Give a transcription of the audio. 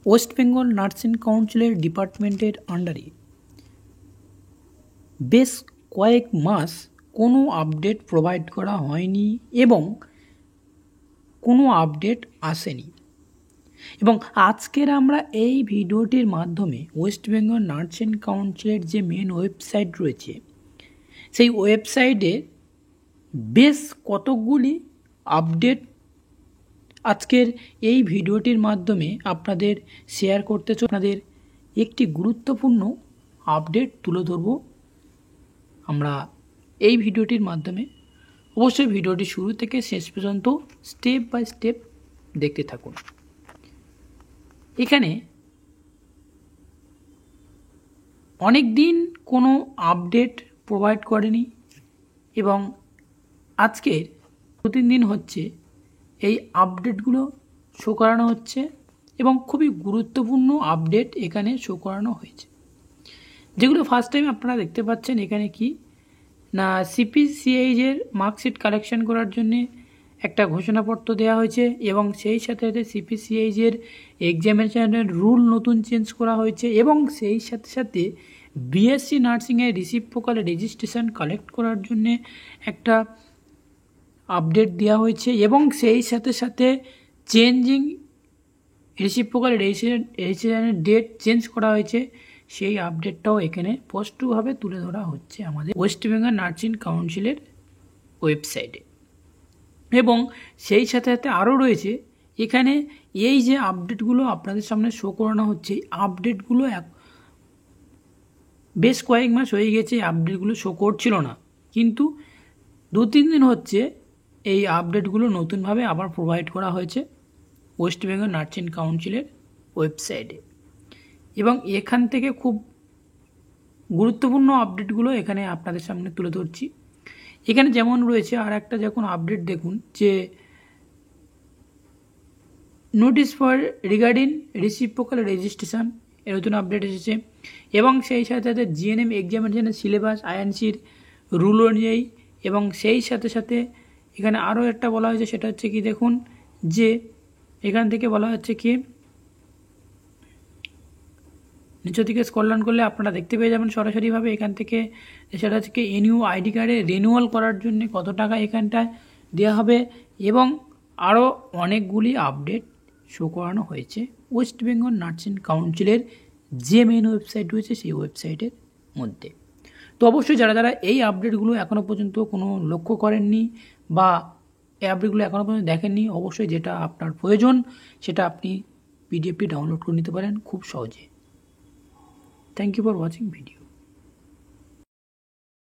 West Bengal nursing কাউন্সিলের ডিপার্টমেন্টের আন্ডারে বেশ কয়েক মাস কোনো আপডেট প্রোভাইড করা হয়নি এবং কোনো আপডেট আসেনি। এবং আজকের আমরা এই ভিডিওটির মাধ্যমে ওয়েস্ট বেঙ্গল নার্সিং কাউন্সিলের যে মেন ওয়েবসাইট রয়েছে সেই ওয়েবসাইটে বেশ কতকগুলি আপডেট আজকের এই ভিডিওটির মাধ্যমে আপনাদের শেয়ার করতে আপনাদের একটি গুরুত্বপূর্ণ আপডেট তুলে ধরব আমরা এই ভিডিওটির মাধ্যমে। অবশ্যই ভিডিওটি শুরু থেকে শেষ পর্যন্ত স্টেপ বাই স্টেপ দেখতে থাকুন। এখানে অনেক দিন কোনো আপডেট প্রোভাইড করেনি এবং আজকের 2-3 দিন হচ্ছে এই আপডেটগুলো শো করানো হচ্ছে এবং খুবই গুরুত্বপূর্ণ আপডেট এখানে শো করানো হয়েছে, যেগুলো ফার্স্ট টাইম আপনারা দেখতে পাচ্ছেন। এখানে কি না সিপিসিএইচের মার্কশিট কালেকশন করার জন্যে একটা ঘোষণাপত্র দেওয়া হয়েছে এবং সেই সাথে সাথে সিপিসিএইচের এক্সামিনেশনের রুল নতুন চেঞ্জ করা হয়েছে এবং সেই সাথে সাথে বিএসসি নার্সিংয়ের রিসিপ্রোকাল রেজিস্ট্রেশন কালেক্ট করার জন্যে একটা আপডেট দেওয়া হয়েছে এবং সেই সাথে সাথে চেঞ্জিং রিসিপ্রোকাল রেজিস্ট্রেশনের ডেট চেঞ্জ করা হয়েছে, সেই আপডেটটাও এখানে স্পষ্টভাবে তুলে ধরা হচ্ছে আমাদের ওয়েস্ট বেঙ্গল নার্সিং কাউন্সিলের ওয়েবসাইটে। এবং সেই সাথে সাথে আরও রয়েছে এখানে এই যে আপডেটগুলো আপনাদের সামনে শো করানো হচ্ছে, আপডেটগুলো বেশ কয়েক মাস হয়ে গেছে আপডেটগুলো শো করছিল না, কিন্তু 2-3 দিন হচ্ছে এই আপডেটগুলো নতুনভাবে আবার প্রোভাইড করা হয়েছে ওয়েস্ট বেঙ্গল নার্সিং কাউন্সিলের ওয়েবসাইটে। এবং এখান থেকে খুব গুরুত্বপূর্ণ আপডেটগুলো এখানে আপনাদের সামনে তুলে ধরছি। এখানে যেমন রয়েছে আর একটা যখন আপডেট দেখুন যে notice for regarding reciprocal registration এর নতুন আপডেট এসেছে এবং সেই সাথে সাথে জিএনএম এক্সামিনেশনের সিলেবাস আইএনসির রুল অনুযায়ী। এবং সেই সাথে সাথে এখানে আরও একটা বলা হয়েছে, সেটা হচ্ছে কি দেখুন যে এখান থেকে বলা হচ্ছে কি নিচের দিকে স্ক্রল ডাউন করলে আপনারা দেখতে পেয়ে যাবেন সরাসরিভাবে এখান থেকে, সেটা হচ্ছে কি এনইউ আইডি কার্ডে রিনিউয়াল করার জন্য কত টাকা এখানটায় দেওয়া হবে এবং আরও অনেকগুলি আপডেট শো করানো হয়েছে ওয়েস্ট বেঙ্গল নার্সিং কাউন্সিলের যে মেন ওয়েবসাইট রয়েছে সেই ওয়েবসাইটের মধ্যে। তো অবশ্যই যারা যারা এই আপডেটগুলো এখনও পর্যন্ত কোনো লক্ষ্য করেননি বা এই আপডেটগুলো এখনও পর্যন্ত দেখেননি, অবশ্যই যেটা আপনার প্রয়োজন সেটা আপনি পিডিএফটি ডাউনলোড করে নিতে পারেন খুব সহজে। Thank you for watching video.